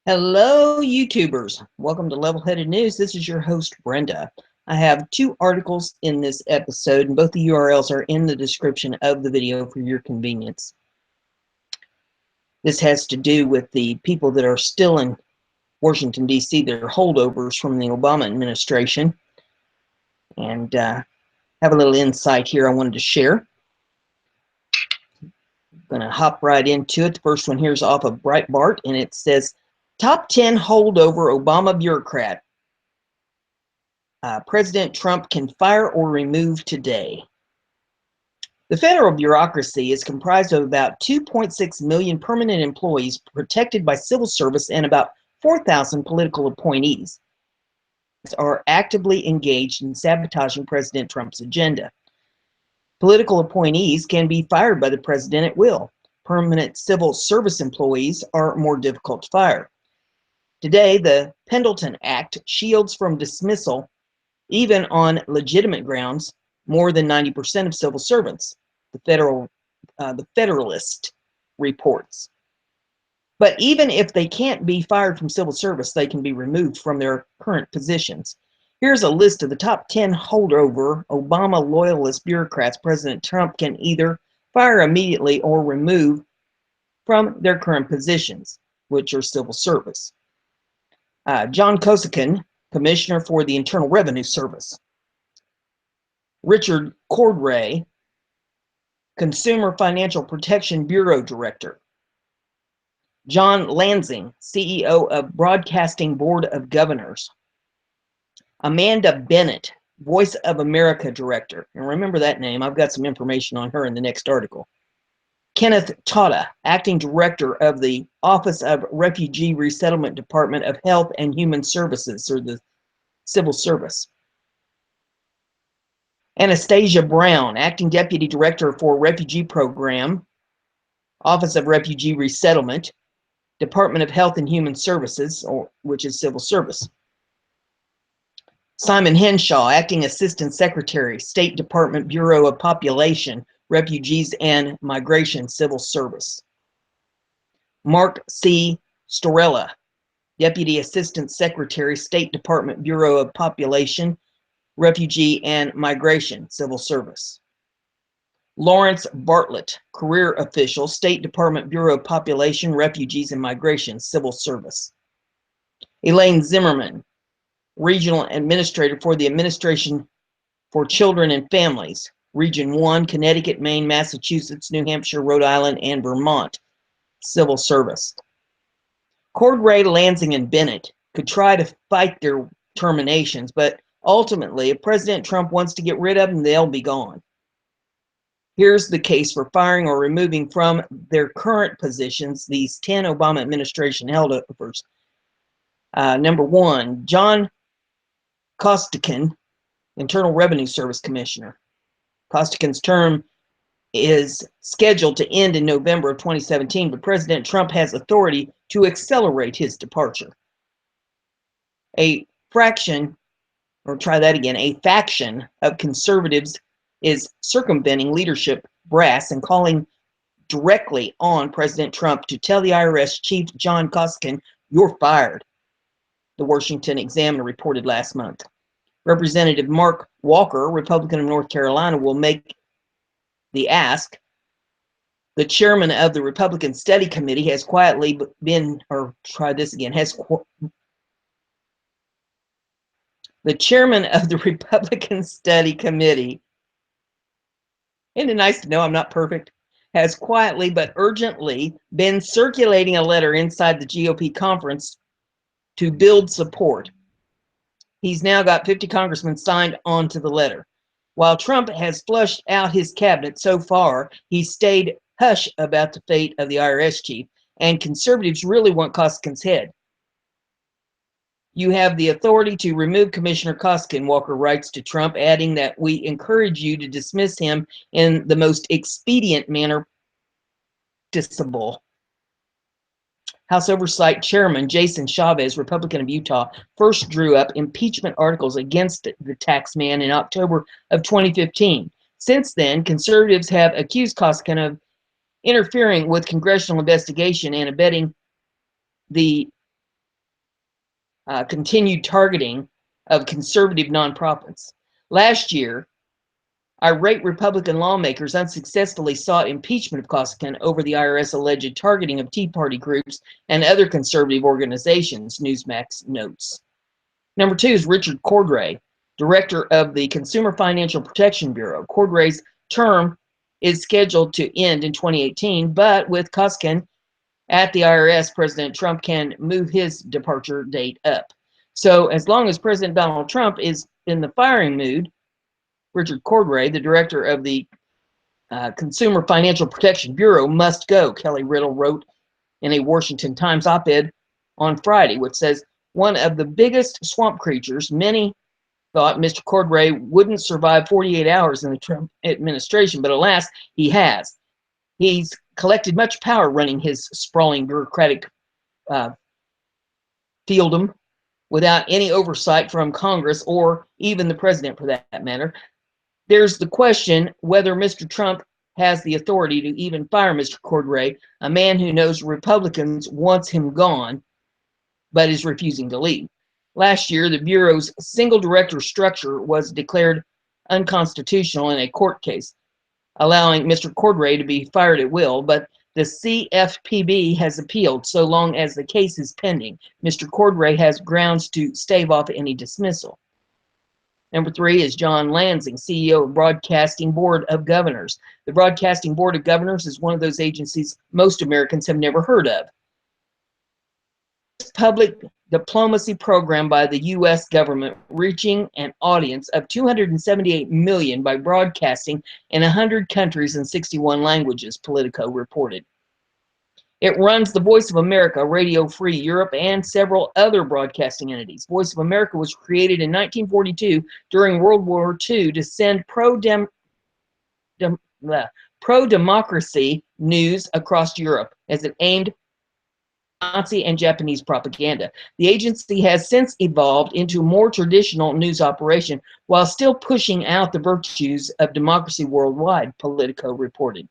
Hello, YouTubers. Welcome to Level-Headed News. This is your host, Brenda. I have two articles in this episode, and both the URLs are in the description of the video for your convenience. This has to do with the people that are still in Washington, D.C. They're holdovers from the Obama administration. And have a little insight here I wanted to share. I'm going to hop right into it. The first one here is off of Breitbart, and it says, Top 10 holdover Obama bureaucrat. President Trump can fire or remove today. The federal bureaucracy is comprised of about 2.6 million permanent employees protected by civil service and about 4,000 political appointees are actively engaged in sabotaging President Trump's agenda. Political appointees can be fired by the president at will. Permanent civil service employees are more difficult to fire. Today, the Pendleton Act shields from dismissal, even on legitimate grounds, more than 90% of civil servants, the Federalist reports. But even if they can't be fired from civil service, they can be removed from their current positions. Here's a list of the top 10 holdover Obama loyalist bureaucrats President Trump can either fire immediately or remove from their current positions, which are civil service. John Costigan, Commissioner for the Internal Revenue Service. Richard Cordray, Consumer Financial Protection Bureau Director. John Lansing, CEO of Broadcasting Board of Governors. Amanda Bennett, Voice of America Director. And remember that name. I've got some information on her in the next article. Kenneth Tata, Acting Director of the Office of Refugee Resettlement Department of Health and Human Services, or the Civil Service. Anastasia Brown, Acting Deputy Director for Refugee Program, Office of Refugee Resettlement, Department of Health and Human Services, which is Civil Service. Simon Henshaw, Acting Assistant Secretary, State Department Bureau of Population, Refugees and Migration, Civil Service. Mark C. Storella, Deputy Assistant Secretary, State Department Bureau of Population, Refugee and Migration, Civil Service. Lawrence Bartlett, Career Official, State Department Bureau of Population, Refugees and Migration, Civil Service. Elaine Zimmerman, Regional Administrator for the Administration for Children and Families, Region 1, Connecticut, Maine, Massachusetts, New Hampshire, Rhode Island, and Vermont, Civil Service. Cordray, Lansing, and Bennett could try to fight their terminations, but ultimately, if President Trump wants to get rid of them, they'll be gone. Here's the case for firing or removing from their current positions these 10 Obama administration holdovers. Number 1, John Costigan, Internal Revenue Service Commissioner. Costigan's term is scheduled to end in November of 2017, but President Trump has authority to accelerate his departure. A faction of conservatives is circumventing leadership brass and calling directly on President Trump to tell the IRS Chief John Costigan, "You're fired," the Washington Examiner reported last month. Representative Mark Walker, Republican of North Carolina, will make the ask. The chairman of the Republican Study Committee has quietly been, or try this again, the chairman of the Republican Study Committee, isn't it nice to know I'm not perfect, has quietly but urgently been circulating a letter inside the GOP conference to build support. He's now got 50 congressmen signed on to the letter. While Trump has flushed out his cabinet so far, he's stayed hush about the fate of the IRS chief, and conservatives really want Costigan's head. You have the authority to remove Commissioner Costigan, Walker writes to Trump, adding that we encourage you to dismiss him in the most expedient manner practicable. House Oversight Chairman Jason Chavez, Republican of Utah, first drew up impeachment articles against the tax man in October of 2015. Since then, conservatives have accused Costigan of interfering with congressional investigation and abetting the continued targeting of conservative nonprofits. Last year, irate Republican lawmakers unsuccessfully sought impeachment of Koskinen over the IRS alleged targeting of Tea Party groups and other conservative organizations, Newsmax notes. Number 2 is Richard Cordray, director of the Consumer Financial Protection Bureau. Cordray's term is scheduled to end in 2018, but with Koskinen at the IRS, President Trump can move his departure date up. So as long as President Donald Trump is in the firing mood, Richard Cordray, the director of the Consumer Financial Protection Bureau, must go, Kelly Riddle wrote in a Washington Times op-ed on Friday, which says, one of the biggest swamp creatures. Many thought Mr. Cordray wouldn't survive 48 hours in the Trump administration, but alas, he has. He's collected much power running his sprawling bureaucratic fieldom without any oversight from Congress or even the president, for that matter. There's the question whether Mr. Trump has the authority to even fire Mr. Cordray, a man who knows Republicans wants him gone, but is refusing to leave. Last year, the Bureau's single director structure was declared unconstitutional in a court case, allowing Mr. Cordray to be fired at will, but the CFPB has appealed so long as the case is pending. Mr. Cordray has grounds to stave off any dismissal. Number 3 is John Lansing, CEO of Broadcasting Board of Governors. The Broadcasting Board of Governors is one of those agencies most Americans have never heard of. This public diplomacy program by the U.S. government, reaching an audience of 278 million by broadcasting in 100 countries and 61 languages, Politico reported. It runs the Voice of America, Radio Free Europe, and several other broadcasting entities. Voice of America was created in 1942 during World War II to send pro-democracy news across Europe as it aimed Nazi and Japanese propaganda. The agency has since evolved into a more traditional news operation while still pushing out the virtues of democracy worldwide, Politico reported.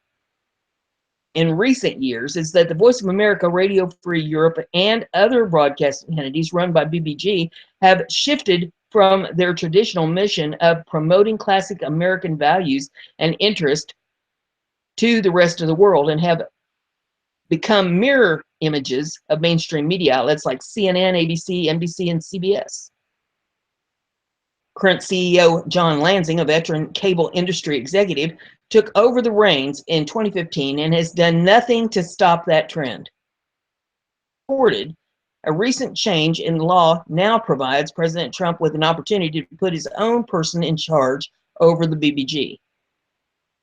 In recent years is that the Voice of America, Radio Free Europe, and other broadcasting entities run by BBG have shifted from their traditional mission of promoting classic American values and interest to the rest of the world and have become mirror images of mainstream media outlets like CNN, ABC, NBC, and CBS. Current CEO John Lansing, a veteran cable industry executive, took over the reins in 2015 and has done nothing to stop that trend. Reported, a recent change in law now provides President Trump with an opportunity to put his own person in charge over the BBG.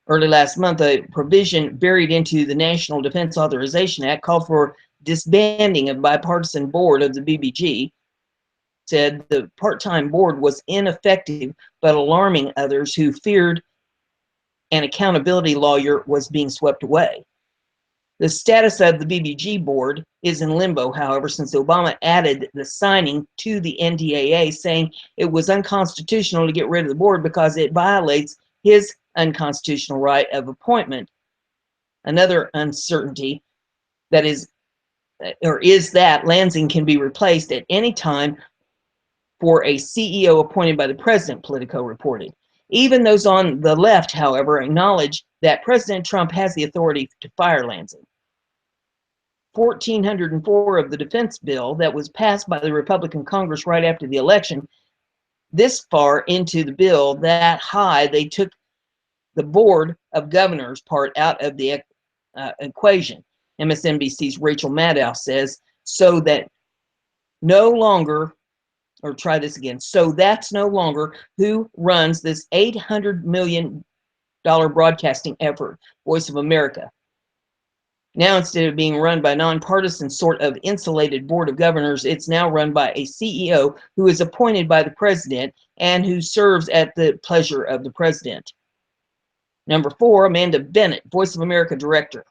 Early last month, a provision buried into the National Defense Authorization Act called for disbanding a bipartisan board of the BBG, said the part-time board was ineffective, but alarming others who feared an accountability lawyer was being swept away. The status of the BBG board is in limbo, however, since Obama added the signing to the NDAA, saying it was unconstitutional to get rid of the board because it violates his unconstitutional right of appointment. Another uncertainty that is that Lansing can be replaced at any time for a CEO appointed by the president, Politico reported. Even those on the left, however, acknowledge that President Trump has the authority to fire Lansing. 1404 of the defense bill that was passed by the Republican Congress right after the election, this far into the bill, that high, they took the Board of Governors part out of the equation. MSNBC's Rachel Maddow says, so that no longer, or try this again, so that's no longer who runs this $800 million broadcasting effort, Voice of America. Now, instead of being run by a nonpartisan sort of insulated board of governors, it's now run by a CEO who is appointed by the president and who serves at the pleasure of the president. Number 4, Amanda Bennett, Voice of America director.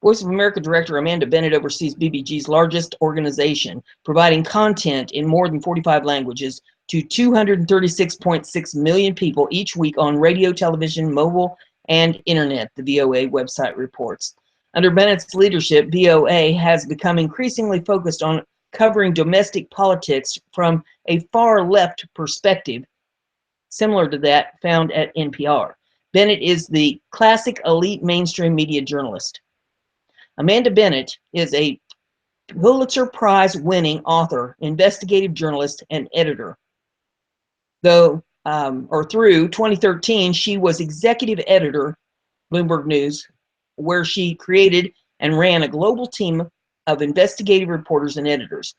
Voice of America director Amanda Bennett oversees BBG's largest organization, providing content in more than 45 languages to 236.6 million people each week on radio, television, mobile, and internet, the VOA website reports. Under Bennett's leadership, VOA has become increasingly focused on covering domestic politics from a far-left perspective, similar to that found at NPR. Bennett is the classic elite mainstream media journalist. Amanda Bennett is a Pulitzer Prize-winning author, investigative journalist, and editor. Through 2013, she was executive editor, Bloomberg News, where she created and ran a global team of investigative reporters and editors.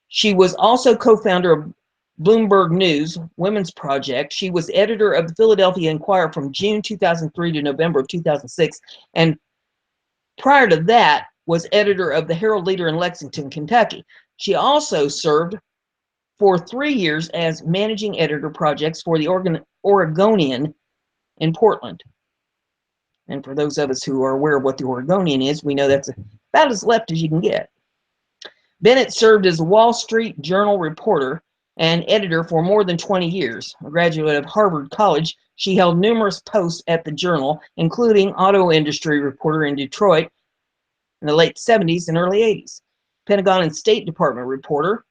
She was also co-founder of Bloomberg News Women's Project. She was editor of the Philadelphia Inquirer from June 2003 to November of 2006, and prior to that was editor of the Herald Leader in Lexington, Kentucky. She also served for 3 years as managing editor projects for the Oregonian in Portland. And for those of us who are aware of what the Oregonian is, we know that's about as left as you can get. Bennett served as a Wall Street Journal reporter and editor for more than 20 years. A graduate of Harvard College, she held numerous posts at the Journal, including auto industry reporter in Detroit in the late 70s and early 80s, Pentagon and State Department reporter,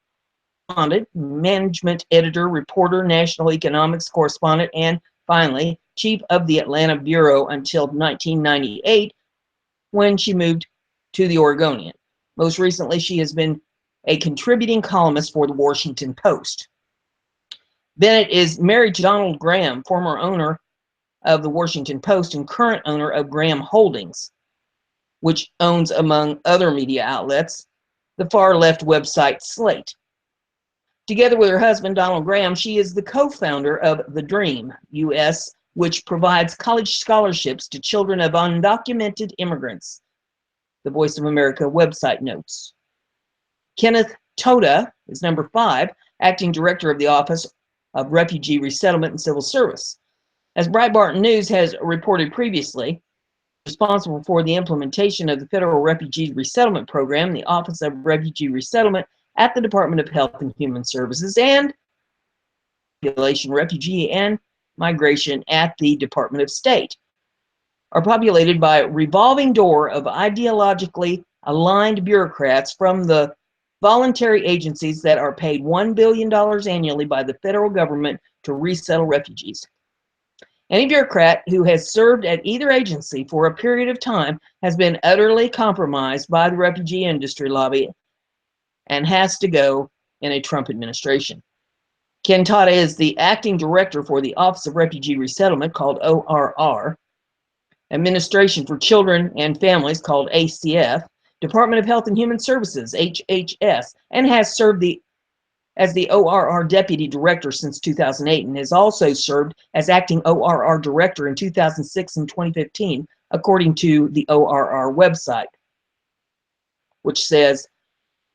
management editor, reporter, national economics correspondent, and finally, chief of the Atlanta Bureau until 1998, when she moved to the Oregonian. Most recently, she has been a contributing columnist for the Washington Post. Bennett is married to Donald Graham, former owner of the Washington Post and current owner of Graham Holdings, which owns, among other media outlets, the far-left website Slate. Together with her husband, Donald Graham, she is the co-founder of The Dream US, which provides college scholarships to children of undocumented immigrants. The Voice of America website notes. Kenneth Toda is number 5, acting director of the Office of Refugee Resettlement and Civil Service. As Breitbart News has reported previously, responsible for the implementation of the Federal Refugee Resettlement Program, the Office of Refugee Resettlement at the Department of Health and Human Services, and Population, Refugee, and Migration at the Department of State, are populated by a revolving door of ideologically aligned bureaucrats from the voluntary agencies that are paid $1 billion annually by the federal government to resettle refugees. Any bureaucrat who has served at either agency for a period of time has been utterly compromised by the refugee industry lobby and has to go in a Trump administration. Ken Toda is the acting director for the Office of Refugee Resettlement, called ORR, Administration for Children and Families, called ACF, Department of Health and Human Services, HHS, and has served as the ORR Deputy Director since 2008, and has also served as acting ORR Director in 2006 and 2015, according to the ORR website, which says,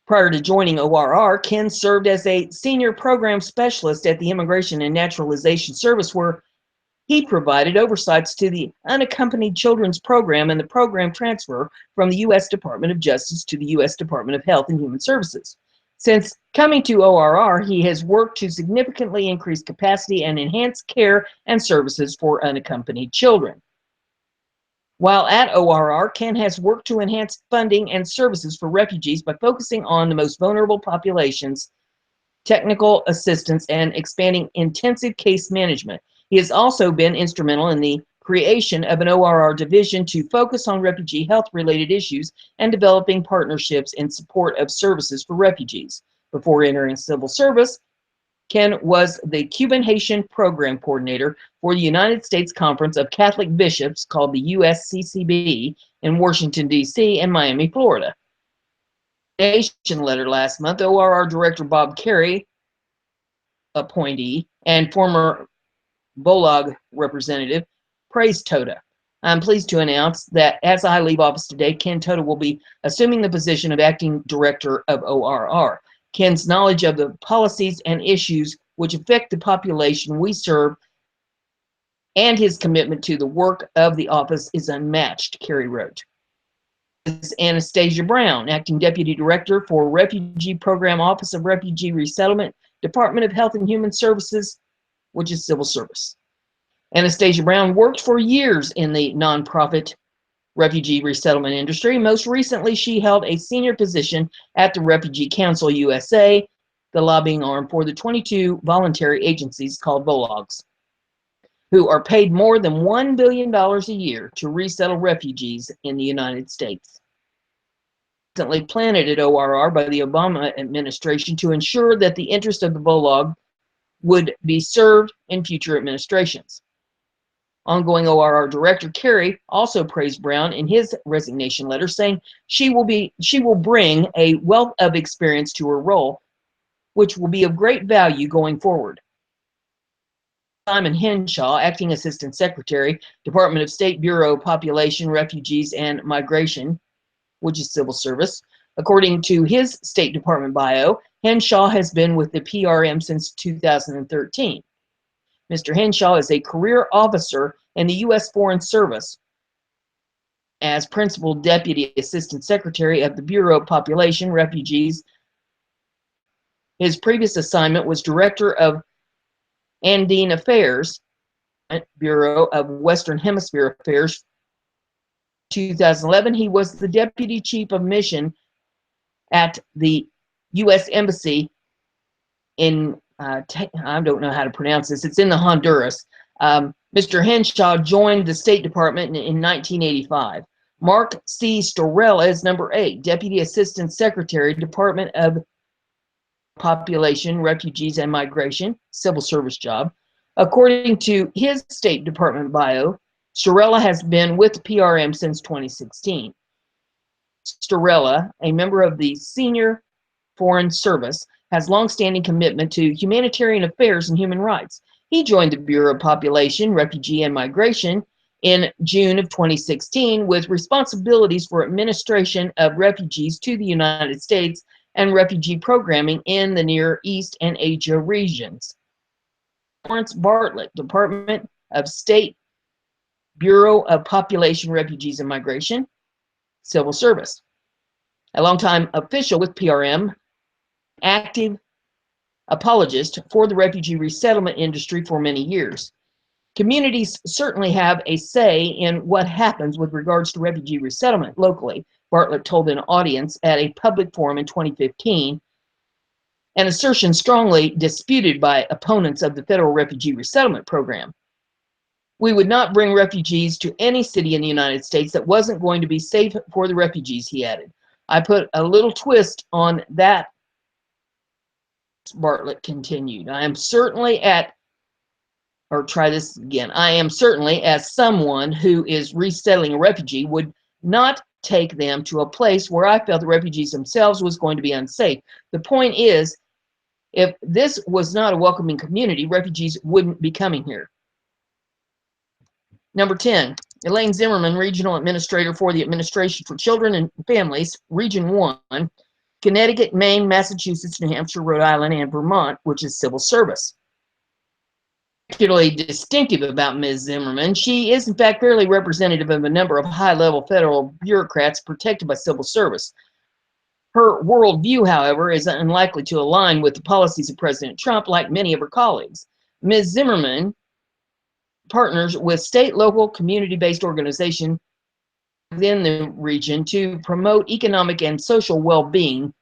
prior to joining ORR, Ken served as a senior program specialist at the Immigration and Naturalization Service, where he provided oversights to the Unaccompanied Children's Program and the program transfer from the U.S. Department of Justice to the U.S. Department of Health and Human Services. Since coming to ORR, he has worked to significantly increase capacity and enhance care and services for unaccompanied children. While at ORR, Ken has worked to enhance funding and services for refugees by focusing on the most vulnerable populations, technical assistance, and expanding intensive case management. He has also been instrumental in the creation of an ORR division to focus on refugee health-related issues and developing partnerships in support of services for refugees. Before entering civil service, Ken was the Cuban-Haitian Program Coordinator for the United States Conference of Catholic Bishops, called the USCCB, in Washington, D.C. and Miami, Florida. Nation letter last month, ORR Director Bob Carey, appointee, and former BOLOG representative, praised Toda. I'm pleased to announce that as I leave office today, Ken Toda will be assuming the position of acting director of ORR. Ken's knowledge of the policies and issues which affect the population we serve and his commitment to the work of the office is unmatched, Carey wrote. This is Anastasia Brown, acting deputy director for Refugee Program, Office of Refugee Resettlement, Department of Health and Human Services, which is civil service. Anastasia Brown worked for years in the nonprofit refugee resettlement industry. Most recently, she held a senior position at the Refugee Council USA, the lobbying arm for the 22 voluntary agencies called VOLOGs, who are paid more than $1 billion a year to resettle refugees in the United States. Recently planted at ORR by the Obama administration to ensure that the interest of the VOLOG would be served in future administrations. Ongoing ORR Director Kerry also praised Brown in his resignation letter, saying she will bring a wealth of experience to her role, which will be of great value going forward. Simon Henshaw, Acting Assistant Secretary, Department of State, Bureau of Population, Refugees, and Migration, which is civil service. According to his State Department bio, Henshaw has been with the PRM since 2013. Mr. Henshaw is a career officer in the U.S. Foreign Service as Principal Deputy Assistant Secretary of the Bureau of Population, Refugees. His previous assignment was Director of Andean Affairs, Bureau of Western Hemisphere Affairs. In 2011, he was the Deputy Chief of Mission at the U.S. Embassy in I don't know how to pronounce this. It's in the Honduras. Mr. Henshaw joined the State Department in 1985. Mark C. Storella is number 8, Deputy Assistant Secretary, Department of Population, Refugees, and Migration, civil service job. According to his State Department bio, Storella has been with PRM since 2016. Storella, a member of the Senior Foreign Service, has long-standing commitment to humanitarian affairs and human rights. He joined the Bureau of Population, Refugee, and Migration in June of 2016 with responsibilities for administration of refugees to the United States and refugee programming in the Near East and Asia regions. Lawrence Bartlett, Department of State, Bureau of Population, Refugees, and Migration, Civil Service. A longtime official with PRM, active apologist for the refugee resettlement industry for many years. Communities certainly have a say in what happens with regards to refugee resettlement locally, Bartlett told an audience at a public forum in 2015, an assertion strongly disputed by opponents of the federal refugee resettlement program. We would not bring refugees to any city in the United States that wasn't going to be safe for the refugees, he added. I put a little twist on that, Bartlett continued. I am certainly as someone who is resettling a refugee, would not take them to a place where I felt the refugees themselves was going to be unsafe. The point is, if this was not a welcoming community, refugees wouldn't be coming here. Number 10, Elaine Zimmerman, Regional Administrator for the Administration for Children and Families, Region 1, Connecticut, Maine, Massachusetts, New Hampshire, Rhode Island, and Vermont, which is civil service. Particularly distinctive about Ms. Zimmerman, she is in fact fairly representative of a number of high-level federal bureaucrats protected by civil service. Her worldview, however, is unlikely to align with the policies of President Trump, like many of her colleagues. Ms. Zimmerman partners with state, local, community-based organizations within the region to promote economic and social well-being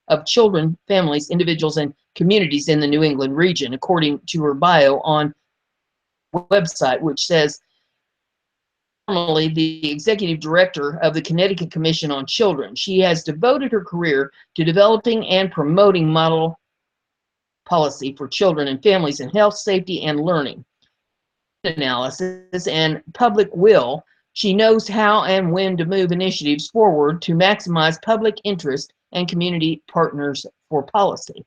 of children, families, individuals, and communities in the New England region, according to her bio on the website, which says, formerly the executive director of the Connecticut Commission on Children. She has devoted her career to developing and promoting model policy for children and families in health, safety, and learning analysis and public will. She knows how and when to move initiatives forward to maximize public interest and community partners for policy.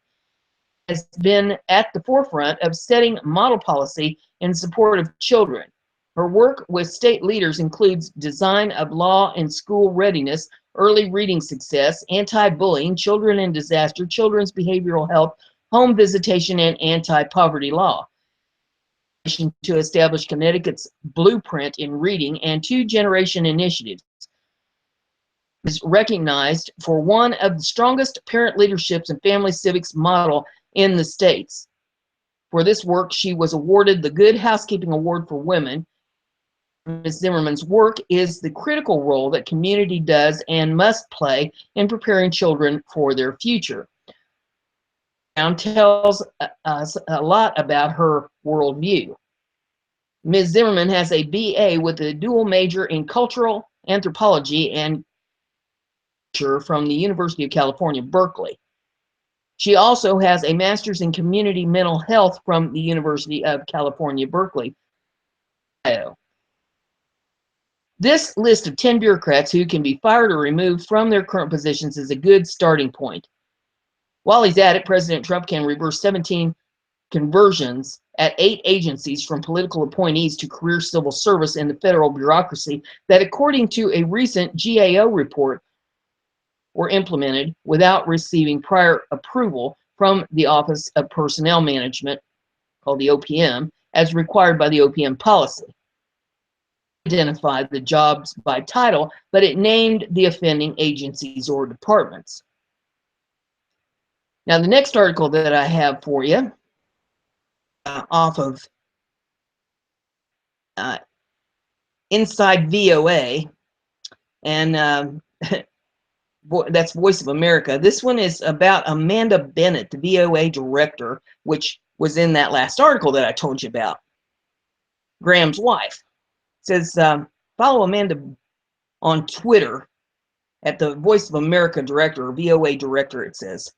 Has been at the forefront of setting model policy in support of children. Her work with state leaders includes design of law and school readiness, early reading success, anti-bullying, children in disaster, children's behavioral health, home visitation, and anti-poverty law. To establish Connecticut's blueprint in reading and two-generation initiatives. Is recognized for one of the strongest parent leaderships and family civics model in the states. For this work, she was awarded the Good Housekeeping Award for Women, Ms. Zimmerman's work is the critical role that community does and must play in preparing children for their future. Brown tells us a lot about her worldview. Ms. Zimmerman has a BA with a dual major in cultural anthropology and from the University of California, Berkeley. She also has a master's in community mental health from the University of California, Berkeley. This list of 10 bureaucrats who can be fired or removed from their current positions is a good starting point. While he's at it, President Trump can reverse 17 conversions at 8 agencies from political appointees to career civil service in the federal bureaucracy that, according to a recent GAO report, were implemented without receiving prior approval from the Office of Personnel Management, called the OPM, as required by the OPM policy. Identified the jobs by title, but it named the offending agencies or departments. Now, the next article that I have for you, off of Inside VOA, and that's Voice of America. This one is about Amanda Bennett, the VOA director, which was in that last article that I told you about. Graham's wife. It says, follow Amanda on Twitter at the Voice of America director, or VOA director, it says.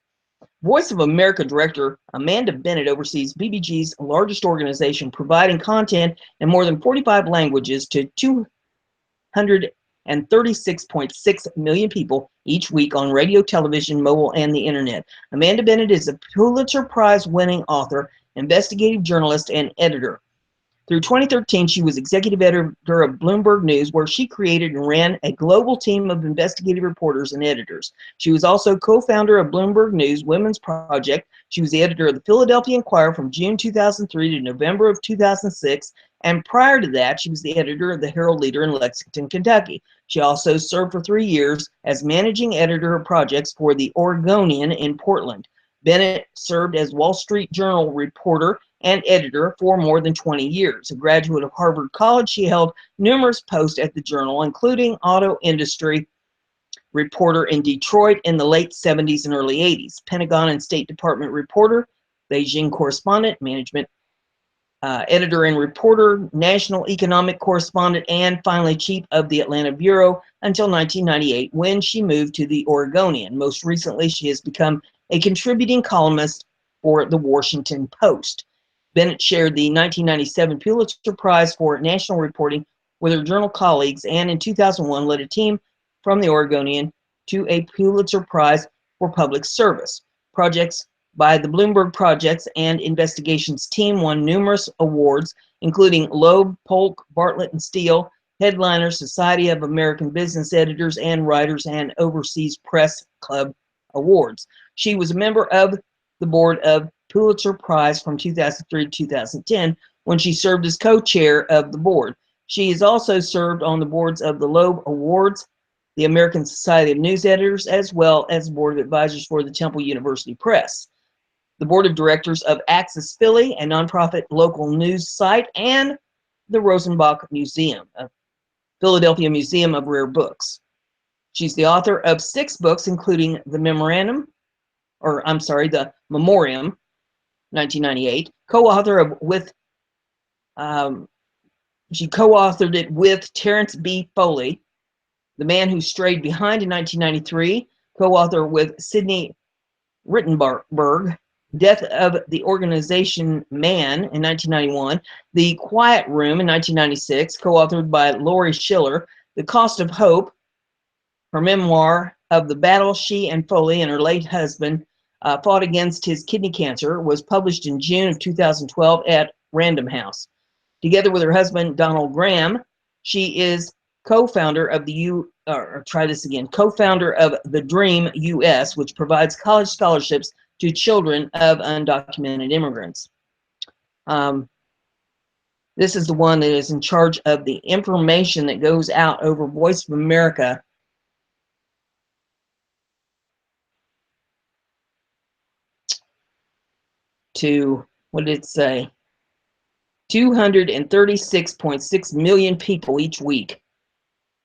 Voice of America director Amanda Bennett oversees BBG's largest organization, providing content in more than 45 languages to 236.6 million people each week on radio, television, mobile, and the internet. Amanda Bennett is a Pulitzer Prize-winning author, investigative journalist, and editor. Through 2013, she was executive editor of Bloomberg News, where she created and ran a global team of investigative reporters and editors. She was also co-founder of Bloomberg News Women's Project. She was the editor of the Philadelphia Inquirer from June 2003 to November of 2006. And prior to that, she was the editor of the Herald Leader in Lexington, Kentucky. She also served for 3 years as managing editor of projects for the Oregonian in Portland. Bennett served as Wall Street Journal reporter and editor for more than 20 years. A graduate of Harvard College, she held numerous posts at the Journal, including auto industry reporter in Detroit in the late 70s and early 80s, Pentagon and State Department reporter, Beijing correspondent, management editor and reporter, national economic correspondent, and finally chief of the Atlanta Bureau until 1998, when she moved to the Oregonian. Most recently, she has become a contributing columnist for the Washington Post. Bennett shared the 1997 Pulitzer Prize for National Reporting with her journal colleagues, and in 2001 led a team from the Oregonian to a Pulitzer Prize for Public Service. Projects by the Bloomberg Projects and Investigations team won numerous awards, including Loeb, Polk, Bartlett and Steele, Headliner, Society of American Business Editors and Writers, and Overseas Press Club awards. She was a member of the board of Pulitzer Prize from 2003 to 2010, when she served as co-chair of the board. She has also served on the boards of the Loeb Awards, the American Society of News Editors, as well as Board of Advisors for the Temple University Press, the Board of Directors of Access Philly, a nonprofit local news site, and the Rosenbach Museum, a Philadelphia Museum of Rare Books. She's the author of 6 books, including the Memoriam, 1998, co-author of she co-authored it with Terrence B. Foley, The Man Who Strayed Behind in 1993, co-author with Sidney Rittenberg, Death of the Organization Man in 1991, The Quiet Room in 1996, co-authored by Lori Schiller, The Cost of Hope, her memoir of the battle she and Foley and her late husband fought against his kidney cancer, was published in June of 2012 at Random House. Together with her husband, Donald Graham, she is co-founder of co-founder of The Dream US, which provides college scholarships to children of undocumented immigrants. This is the one that is in charge of the information that goes out over Voice of America to, what did it say? 236.6 million people each week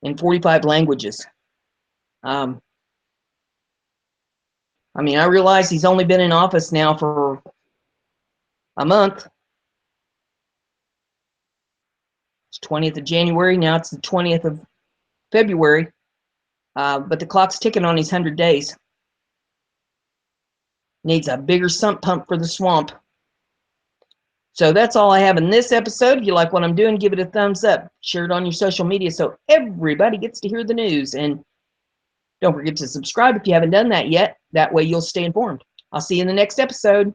in 45 languages. I mean, I realize he's only been in office now for a month. It's 20th of January. Now it's the 20th of February. But the clock's ticking on his 100 days. Needs a bigger sump pump for the swamp. So that's all I have in this episode. If you like what I'm doing, give it a thumbs up. Share it on your social media so everybody gets to hear the news. And don't forget to subscribe if you haven't done that yet. That way you'll stay informed. I'll see you in the next episode.